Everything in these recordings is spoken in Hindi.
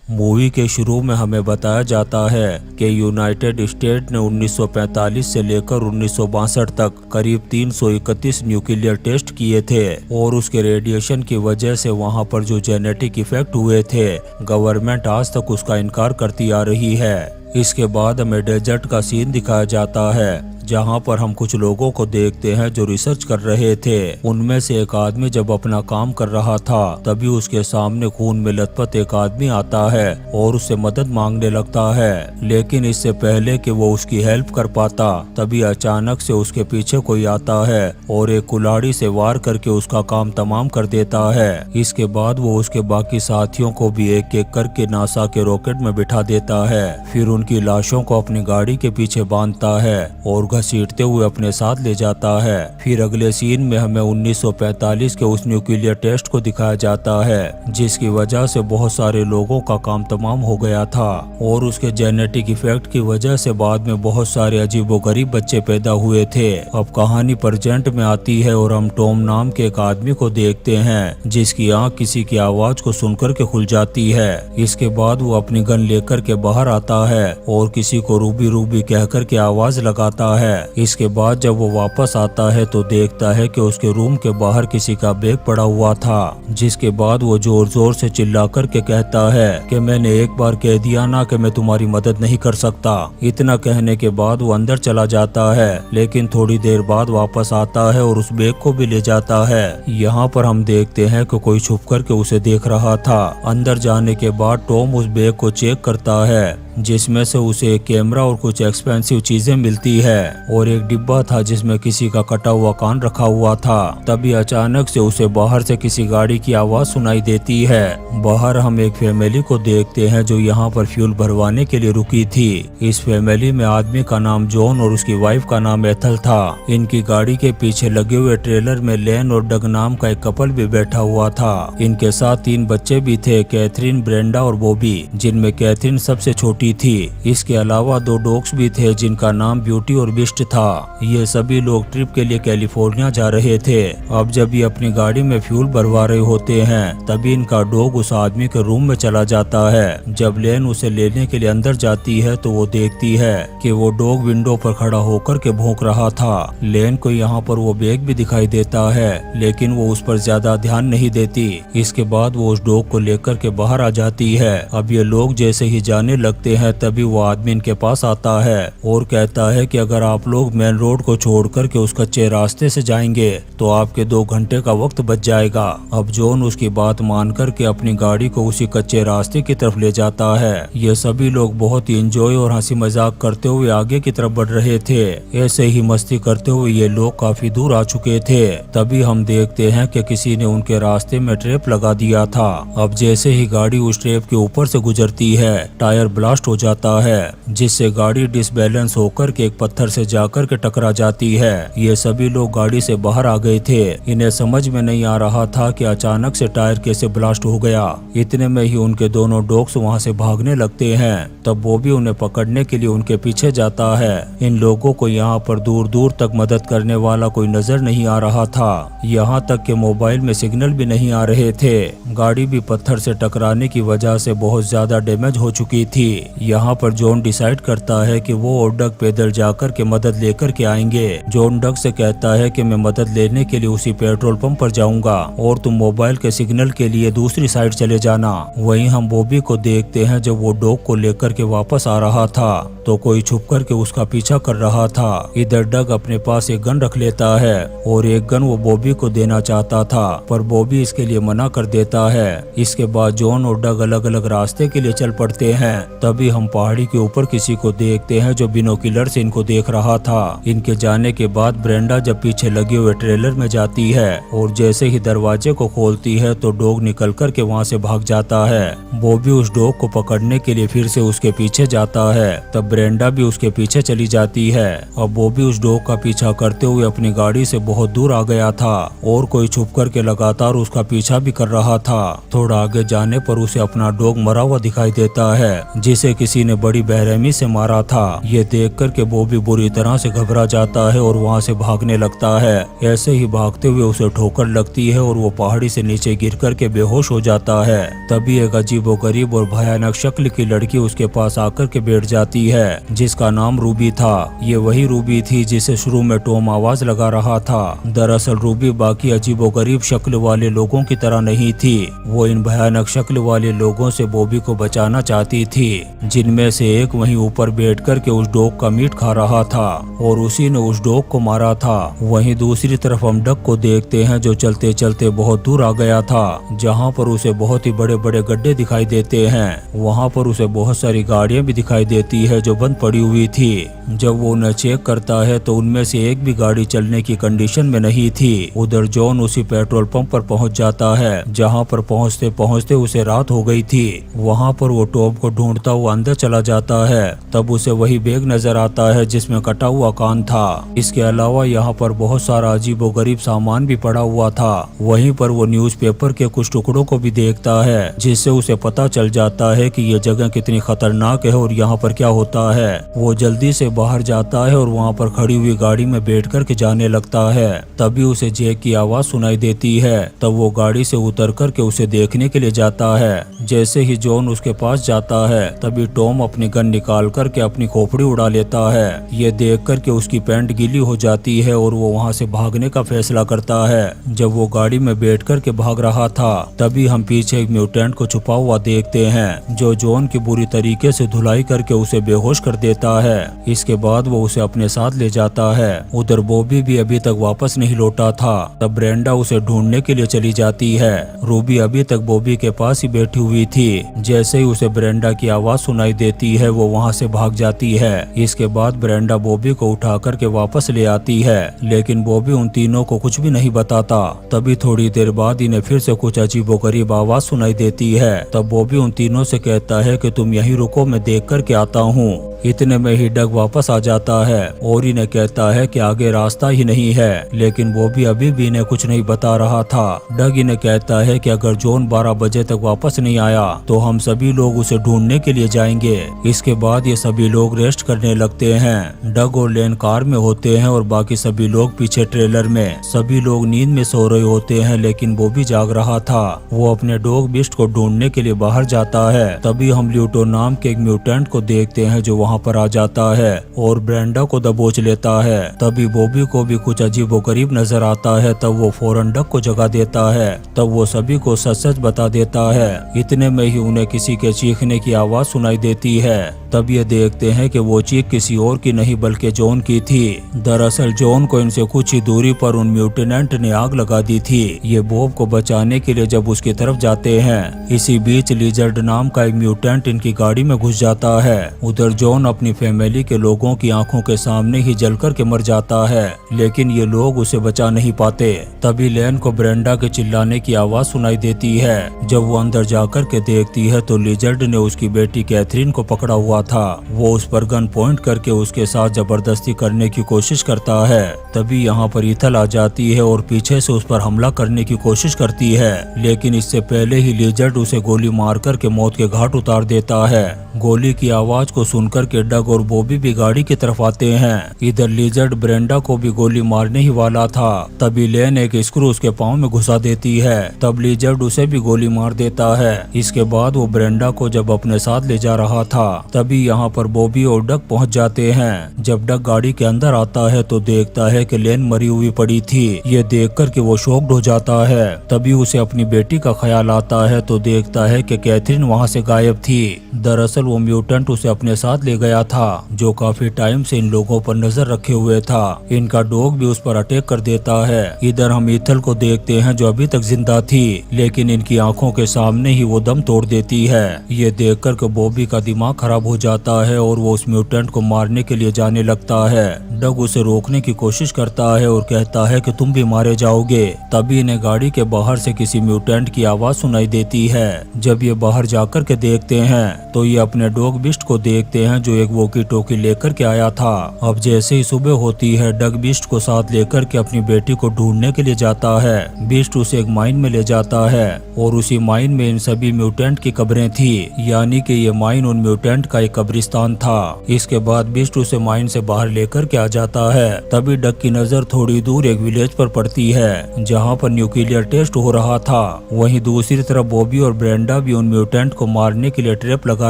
मूवी के शुरू में हमें बताया जाता है कि यूनाइटेड स्टेट ने 1945 से लेकर 1962 तक करीब 331 न्यूक्लियर टेस्ट किए थे और उसके रेडिएशन की वजह से वहां पर जो जेनेटिक इफेक्ट हुए थे, गवर्नमेंट आज तक उसका इनकार करती आ रही है। इसके बाद हमें डेजर्ट का सीन दिखाया जाता है जहां पर हम कुछ लोगों को देखते हैं जो रिसर्च कर रहे थे। उनमें से एक आदमी जब अपना काम कर रहा था तभी उसके सामने खून में लथपथ एक आदमी आता है और उससे मदद मांगने लगता है, लेकिन इससे पहले कि वो उसकी हेल्प कर पाता तभी अचानक से उसके पीछे कोई आता है और एक कुल्हाड़ी से वार करके उसका काम तमाम कर देता है। इसके बाद वो उसके बाकी साथियों को भी एक एक करके नासा के रॉकेट में बिठा देता है, फिर उनकी लाशों को अपनी गाड़ी के पीछे बांधता है और घसीटते हुए अपने साथ ले जाता है। फिर अगले सीन में हमें 1945 के उस न्यूक्लियर टेस्ट को दिखाया जाता है जिसकी वजह से बहुत सारे लोगों का काम तमाम हो गया था और उसके जेनेटिक इफेक्ट की वजह से बाद में बहुत सारे अजीबोगरीब बच्चे पैदा हुए थे। अब कहानी प्रेजेंट में आती है और हम टॉम नाम के एक आदमी को देखते हैं जिसकी आंख किसी की आवाज को सुनकर के खुल जाती है। इसके बाद वो अपनी गन लेकर के बाहर आता है और किसी को रूबी रूबी कहकर के आवाज लगाता है। इसके बाद जब वो वापस आता है तो देखता है कि उसके रूम के बाहर किसी का बैग पड़ा हुआ था, जिसके बाद वो जोर जोर से चिल्ला करके कहता है कि मैंने एक बार कह दिया ना कि मैं तुम्हारी मदद नहीं कर सकता। इतना कहने के बाद वो अंदर चला जाता है, लेकिन थोड़ी देर बाद वापस आता है और उस बैग को भी ले जाता है। यहाँ पर हम देखते हैं कि कोई छुप करके उसे देख रहा था। अंदर जाने के बाद टॉम उस बैग को चेक करता है जिसमें से उसे एक कैमरा और कुछ एक्सपेंसिव चीजें मिलती है और एक डिब्बा था जिसमें किसी का कटा हुआ कान रखा हुआ था। तभी अचानक से उसे बाहर से किसी गाड़ी की आवाज सुनाई देती है। बाहर हम एक फैमिली को देखते हैं जो यहाँ पर फ्यूल भरवाने के लिए रुकी थी। इस फैमिली में आदमी का नाम जॉन और उसकी वाइफ का नाम एथल था। इनकी गाड़ी के पीछे लगे हुए ट्रेलर में लेन और डग नाम का एक कपल भी बैठा हुआ था। इनके साथ 3 बच्चे भी थे, कैथरीन, ब्रेंडा और बॉबी, जिनमें कैथरीन सबसे छोटी थी। इसके अलावा 2 डॉग्स भी थे जिनका नाम ब्यूटी और बिस्ट था। ये सभी लोग ट्रिप के लिए कैलिफोर्निया जा रहे थे। अब जब ये अपनी गाड़ी में फ्यूल भरवा रहे होते हैं तभी इनका डॉग उस आदमी के रूम में चला जाता है। जब लेन उसे लेने के लिए अंदर जाती है तो वो देखती है कि वो डॉग विंडो पर खड़ा होकर के भौंक रहा था। लेन को यहाँ पर वो बैग भी दिखाई देता है, लेकिन वो उस पर ज्यादा ध्यान नहीं देती। इसके बाद वो उस डॉग को लेकर के बाहर आ जाती है। अब ये लोग जैसे ही जाने लगते हैं तभी वो आदमी इनके पास आता है और कहता है कि अगर आप लोग मेन रोड को छोड़कर के उस कच्चे रास्ते से जाएंगे तो आपके 2 घंटे का वक्त बच जाएगा। अब जॉन उसकी बात मान करके अपनी गाड़ी को उसी कच्चे रास्ते की तरफ ले जाता है। ये सभी लोग बहुत ही एंजॉय और हंसी मजाक करते हुए आगे की तरफ बढ़ रहे थे। ऐसे ही मस्ती करते हुए ये लोग काफी दूर आ चुके थे। तभी हम देखते हैं कि किसी ने उनके रास्ते में ट्रैप लगा दिया था। अब जैसे ही गाड़ी उस ट्रैप के ऊपर से गुजरती है, टायर ब्लास्ट हो जाता है जिससे गाड़ी डिसबैलेंस होकर के एक पत्थर से जाकर के टकरा जाती है। ये सभी लोग गाड़ी से बाहर आ गए थे। इन्हें समझ में नहीं आ रहा था कि अचानक से टायर कैसे ब्लास्ट हो गया। इतने में ही उनके दोनों डॉग्स वहां से भागने लगते हैं। तब वो भी उन्हें पकड़ने के लिए उनके पीछे जाता है। इन लोगों को यहाँ पर दूर दूर तक मदद करने वाला कोई नजर नहीं आ रहा था। यहाँ तक कि मोबाइल में सिग्नल भी नहीं आ रहे थे। गाड़ी भी पत्थर से टकराने की वजह से बहुत ज्यादा डैमेज हो चुकी थी। यहाँ पर जॉन डिसाइड करता है कि वो और डग पैदल जाकर के मदद लेकर के आएंगे। जॉन डग से कहता है कि मैं मदद लेने के लिए उसी पेट्रोल पंप पर जाऊंगा और तुम मोबाइल के सिग्नल के लिए दूसरी साइड चले जाना। वहीं हम बॉबी को देखते हैं जब वो डॉग को लेकर के वापस आ रहा था तो कोई छुप कर के उसका पीछा कर रहा था। इधर डग अपने पास एक गन रख लेता है और एक गन वो बॉबी को देना चाहता था, पर बॉबी इसके लिए मना कर देता है। इसके बाद जॉन और डग अलग अलग रास्ते के लिए चल पड़ते हैं। तभी हम पहाड़ी के ऊपर किसी को देखते हैं जो बिनोकुलर से इनको देख रहा था। इनके जाने के बाद ब्रेंडा जब पीछे लगे हुए ट्रेलर में जाती है और जैसे ही दरवाजे को खोलती है तो डॉग निकल कर के वहाँ से भाग जाता है। बॉबी उस डॉग को पकड़ने के लिए फिर से उसके पीछे जाता है। तब ब्रेंडा भी उसके पीछे चली जाती है। अब बॉबी उस डॉग का पीछा करते हुए अपनी गाड़ी से बहुत दूर आ गया था और कोई छुप कर के लगातार उसका पीछा भी कर रहा था। थोड़ा आगे जाने पर उसे अपना डॉग मरा हुआ दिखाई देता है जिसे उसे किसी ने बड़ी बेरहमी से मारा था। ये देख कर के बॉबी बुरी तरह से घबरा जाता है और वहाँ से भागने लगता है। ऐसे ही भागते हुए उसे ठोकर लगती है और वो पहाड़ी से नीचे गिर कर के बेहोश हो जाता है। तभी एक अजीबोगरीब और भयानक शक्ल की लड़की उसके पास आकर के बैठ जाती है, जिसका नाम रूबी था। ये वही रूबी थी जिसे शुरू में टॉम आवाज लगा रहा था। दरअसल रूबी बाकी अजीबोगरीब शक्ल वाले लोगों की तरह नहीं थी। वो इन भयानक शक्ल वाले लोगों से बॉबी को बचाना चाहती थी, जिनमें से एक वहीं ऊपर बैठ कर के उस डॉग का मीट खा रहा था और उसी ने उस डॉग को मारा था। वहीं दूसरी तरफ हम डक को देखते हैं जो चलते चलते बहुत दूर आ गया था, जहाँ पर उसे बहुत ही बड़े बड़े गड्ढे दिखाई देते हैं। वहाँ पर उसे बहुत सारी गाड़ियाँ भी दिखाई देती है जो बंद पड़ी हुई थी। जब वो उन्हें चेक करता है तो उनमें से एक भी गाड़ी चलने की कंडीशन में नहीं थी। उधर जॉन उसी पेट्रोल पंप पर पहुंच जाता है, जहां पर पहुंचते पहुंचते उसे रात हो गई थी। वहां पर वो टॉम को ढूंढता हुआ अंदर चला जाता है। तब उसे वही बैग नजर आता है जिसमें कटा हुआ कान था। इसके अलावा यहाँ पर बहुत सारा अजीबोगरीब सामान भी पड़ा हुआ था। वहीं पर वो न्यूज़पेपर के कुछ टुकड़ों को भी देखता है, जिससे उसे पता चल जाता है कि ये जगह कितनी खतरनाक है और यहाँ पर क्या होता है। वो जल्दी से बाहर जाता है और वहाँ पर खड़ी हुई गाड़ी में बैठ कर के जाने लगता है। तभी उसे जैक की आवाज सुनाई देती है। तब वो गाड़ी से उतर कर के उसे देखने के लिए जाता है। जैसे ही जॉन उसके पास जाता है तभी टॉम अपनी गन निकाल कर के अपनी खोपड़ी उड़ा लेता है। ये देख कर के उसकी पैंट गीली हो जाती है और वो वहाँ से भागने का फैसला करता है। जब वो गाड़ी में बैठ कर के भाग रहा था तभी हम पीछे एक म्यूटेंट को छुपा हुआ देखते हैं, जो जॉन की बुरी तरीके से धुलाई करके उसे बेहोश कर देता है। इसके बाद वो उसे अपने साथ ले जाता है। उधर बॉबी भी अभी तक वापस नहीं लौटा था। तब ब्रेंडा उसे ढूंढने के लिए चली जाती है। रूबी अभी तक बॉबी के पास ही बैठी हुई थी। जैसे ही उसे ब्रेंडा की आवाज सुनाई देती है वो वहाँ से भाग जाती है। इसके बाद ब्रेंडा बॉबी को उठा करके वापस ले आती है, लेकिन बॉबी उन तीनों को कुछ भी नहीं बताता। तभी थोड़ी देर बाद इन्हें फिर से कुछ अजीबोगरीब आवाज सुनाई देती है। तब बॉबी उन तीनों से कहता है कि तुम यहीं रुको, मैं देख कर के आता हूँ। इतने में ही डग वापस आ जाता है और इन्हें कहता है कि आगे रास्ता ही नहीं है, लेकिन वो भी अभी भी इन्हें कुछ नहीं बता रहा था। डग इन्हें कहता है कि अगर जॉन 12 बजे तक वापस नहीं आया तो हम सभी लोग उसे ढूंढने के लिए जाएंगे। इसके बाद ये सभी लोग रेस्ट करने लगते हैं। डग और लेन कार में होते हैं और बाकी सभी लोग पीछे ट्रेलर में। सभी लोग नींद में सो रहे होते हैं, लेकिन वो भी जाग रहा था। वो अपने डॉग बिस्ट को ढूंढने के लिए बाहर जाता है। तभी हम ल्यूटो नाम के एक म्यूटेंट को देखते हैं जो वहाँ पर आ जाता है और ब्रेंडा को दबोच लेता है। तभी बॉबी को भी कुछ अजीबोगरीब नजर आता है। तब वो फौरन डग को जगा देता है। तब वो सभी को सच सच बता देता है। इतने में ही उन्हें किसी के चीखने की आवाज सुनाई देती है। तब ये देखते हैं कि वो चीख किसी और की नहीं बल्कि जॉन की थी। दरअसल जॉन को इनसे कुछ ही दूरी पर उन म्यूटेनेंट ने आग लगा दी थी। ये बॉब को बचाने के लिए जब उसकी तरफ जाते हैं, इसी बीच लिजर्ड नाम का एक म्यूटेंट इनकी गाड़ी में घुस जाता है। उधर जॉन अपनी फैमिली के लोगों की आंखों के सामने ही जलकर के मर जाता है, लेकिन ये लोग उसे बचा नहीं पाते। तभी लेन को ब्रेंडा के चिल्लाने की आवाज सुनाई देती है। जब वो अंदर जाकर के देखती है तो लिजर्ड ने उसकी बेटी कैथरीन को पकड़ा हुआ था। वो उस पर गन पॉइंट करके उसके साथ जबरदस्ती करने की कोशिश करता है। तभी यहाँ पर ईथल आ जाती है और पीछे से उस पर हमला करने की कोशिश करती है, लेकिन इससे पहले ही लिजर्ड उसे गोली मार कर के मौत के घाट उतार देता है। गोली की आवाज को सुनकर के डग और बॉबी भी गाड़ी की तरफ आते हैं। इधर लिजर्ड ब्रेंडा को भी गोली मारने ही वाला था। तभी लेन एक स्क्रू उसके पाँव में घुसा देती है। तब लिजर्ड उसे भी गोली मार देता है। इसके बाद वो ब्रेंडा को जब अपने साथ ले जा रहा था तभी यहाँ पर बॉबी और डग पहुँच जाते हैं। जब डग गाड़ी के अंदर आता है तो देखता है कि लेन मरी हुई पड़ी थी। ये देख कर के वो शॉक्ड हो जाता है। तभी उसे अपनी बेटी का ख्याल आता है तो देखता है कि कैथरीन वहाँ से गायब थी। दरअसल वो म्यूटेंट उसे अपने साथ ले गया था, जो काफी टाइम से इन लोगों पर नजर रखे हुए था। इनका डॉग भी उस पर अटैक कर देता है। इधर हम ईथल को देखते हैं जो अभी तक जिंदा थी, लेकिन इनकी आंखों के सामने ही वो दम तोड़ देती है। ये देख कर के बॉबी का दिमाग खराब हो जाता है और वो उस म्यूटेंट को मारने के लिए जाने लगता है। डग उसे रोकने की कोशिश करता है और कहता है कि तुम भी मारे जाओगे। तभी इन्हें गाड़ी के बाहर से किसी म्यूटेंट की आवाज सुनाई देती है। जब ये बाहर जाकर के देखते हैं तो ये अपने डॉग बिस्ट को देखते हैं जो एक वॉकी टॉकी लेकर के आया था। अब जैसे ही सुबह होती है, डग बीस्ट को साथ लेकर के अपनी बेटी को ढूंढने के लिए जाता है। बीस्ट उसे एक माइन में ले जाता है और उसी माइन में इन सभी म्यूटेंट की कब्रें थी, यानी कि ये माइन उन म्यूटेंट का एक कब्रिस्तान था। इसके बाद बीस्ट उसे माइन से बाहर लेकर के आ जाता है। तभी डग की नजर थोड़ी दूर एक विलेज पर पड़ती है जहाँ पर न्यूक्लियर टेस्ट हो रहा था। वहीं दूसरी तरफ बॉबी और ब्रेंडा भी उन म्यूटेंट को मारने के लिए ट्रैप लगा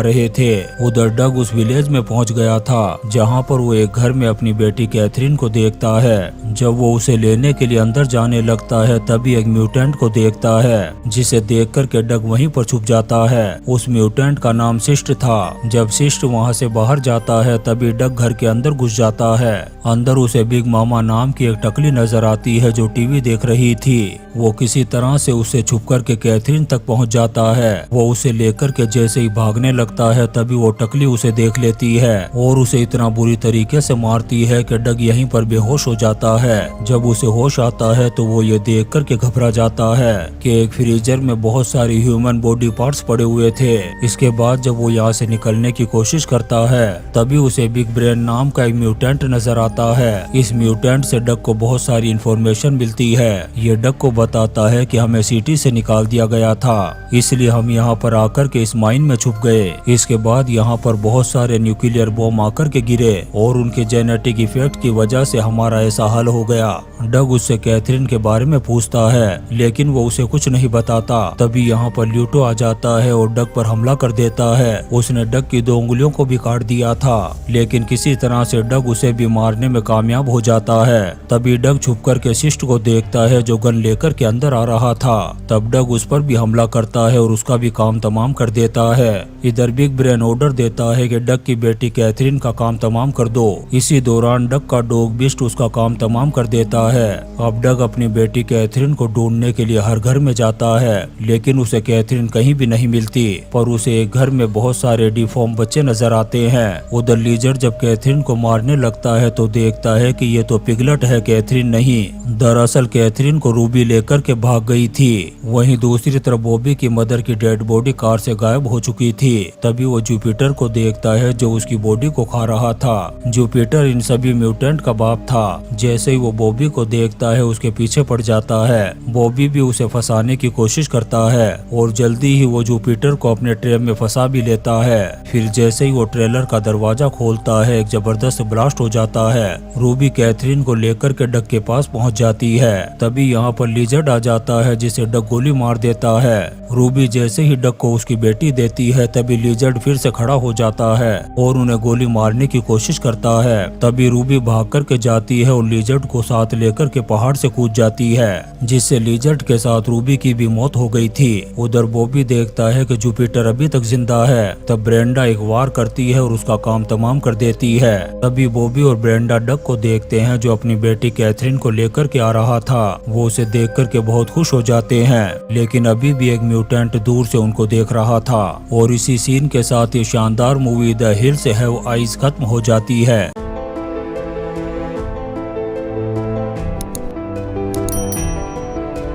रहे थे। उधर डग उस विलेज में पहुंच गया था जहाँ पर वो एक घर में अपनी बेटी कैथरीन को देखता है। जब वो उसे लेने के लिए अंदर जाने लगता है तभी एक म्यूटेंट को देखता है, जिसे देख कर के डग वहीं पर छुप जाता है। उस म्यूटेंट का नाम सिस्ट था। जब सिस्ट वहाँ से बाहर जाता है तभी डग घर के अंदर घुस जाता है। अंदर उसे बिग मामा नाम की एक टकली नजर आती है जो टीवी देख रही थी। वो किसी तरह से उसे छुप कर के कैथरीन तक पहुंच जाता है। वो उसे लेकर के जैसे ही भागने लगता है तभी वो टकली उसे देख लेती है और उसे इतना बुरी तरीके से मारती है कि डग यहीं पर बेहोश हो जाता है। जब उसे होश आता है तो वो ये देख कर के घबरा जाता है कि एक फ्रीजर में बहुत सारी ह्यूमन बॉडी पार्ट्स पड़े हुए थे। इसके बाद जब वो यहाँ से निकलने की कोशिश करता है तभी उसे बिग ब्रेन नाम का एक म्यूटेंट नजर आता है। इस म्यूटेंट से डग को बहुत सारी इंफॉर्मेशन मिलती है। ये डग को बताता है कि हमें सिटी से निकाल दिया गया था, इसलिए हम यहाँ पर आकर के इस माइन में छुप गए। इसके बाद यहाँ पर बहुत सारे न्यूक्लियर बॉम्ब आकर के गिरे और उनके जेनेटिक इफेक्ट की वजह से हमारा ऐसा हाल हो गया। डग उससे कैथरीन के बारे में पूछता है लेकिन वो उसे कुछ नहीं बताता। तभी यहाँ पर ल्यूटो आ जाता है और डग पर हमला कर देता है। उसने डग की 2 उंगलियों को भी काट दिया था, लेकिन किसी तरह से डग उसे भी मारने में कामयाब हो जाता है। तभी डग छुप कर के सिस्ट को देखता है जो गन लेकर के अंदर आ रहा था। तब डग उस पर भी हमला करता है और उसका भी काम तमाम कर देता है। इधर बिग ब्रेन ऑर्डर देता है कि डग की बेटी कैथरीन का काम तमाम कर दो। इसी दौरान डग का डॉग बीस्ट उसका काम तमाम कर देता है। अब डग अपनी बेटी कैथरीन को ढूंढने के लिए हर घर में जाता है, लेकिन उसे कैथरीन कहीं भी नहीं मिलती। पर उसे एक घर में बहुत सारे डिफॉर्म बच्चे नजर आते हैं। उधर लीजर जब कैथरीन को मारने लगता है तो देखता है कि ये तो पिगलेट है, कैथरीन नहीं। दरअसल कैथरीन को रूबी लेकर के भाग गई थी। वहीं दूसरी तरफ बॉबी की मदर की डेड बॉडी कार से गायब हो चुकी थी। तभी वो जुपिटर को देखता है जो उसकी बॉडी को खा रहा था। जुपिटर इन सभी म्यूटेंट का बाप था। जैसे ही वो बॉबी को देखता है उसके पीछे पड़ जाता है। बॉबी भी उसे फंसाने की कोशिश करता है और जल्दी ही वो जुपिटर को अपने ट्रेन में फंसा भी लेता है। फिर जैसे ही वो ट्रेलर का दरवाजा खोलता है एक जबरदस्त ब्लास्ट हो जाता है। रूबी कैथरीन को लेकर के डग के पास पहुंच जाती है। तभी यहाँ पर लिजर्ड आ जाता है जिसे डग गोली मार देता है। रूबी जैसे ही डग को उसकी बेटी देती है तभी लिजर्ड फिर से खड़ा हो जाता है और उन्हें गोली मारने की कोशिश करता है। तभी रूबी भाग कर के जाती है और लिजर्ड को साथ लेकर के पहाड़ से कूद जाती है, जिससे लिजर्ड के साथ रूबी की भी मौत हो गई थी। उधर बॉबी देखता है कि जुपिटर अभी तक जिंदा है। तब ब्रेंडा एक वार करती है और उसका काम तमाम कर देती है। तभी बॉबी और ब्रेंडा डग को देखते हैं जो अपनी बेटी कैथरीन को लेकर के आ रहा था। वो उसे देख कर के बहुत खुश हो जाते हैं, लेकिन अभी भी एक म्यूटेंट दूर से उनको देख रहा था। और इसी सीन के साथ ये शानदार movie the hills have eyes खत्म हो जाती है।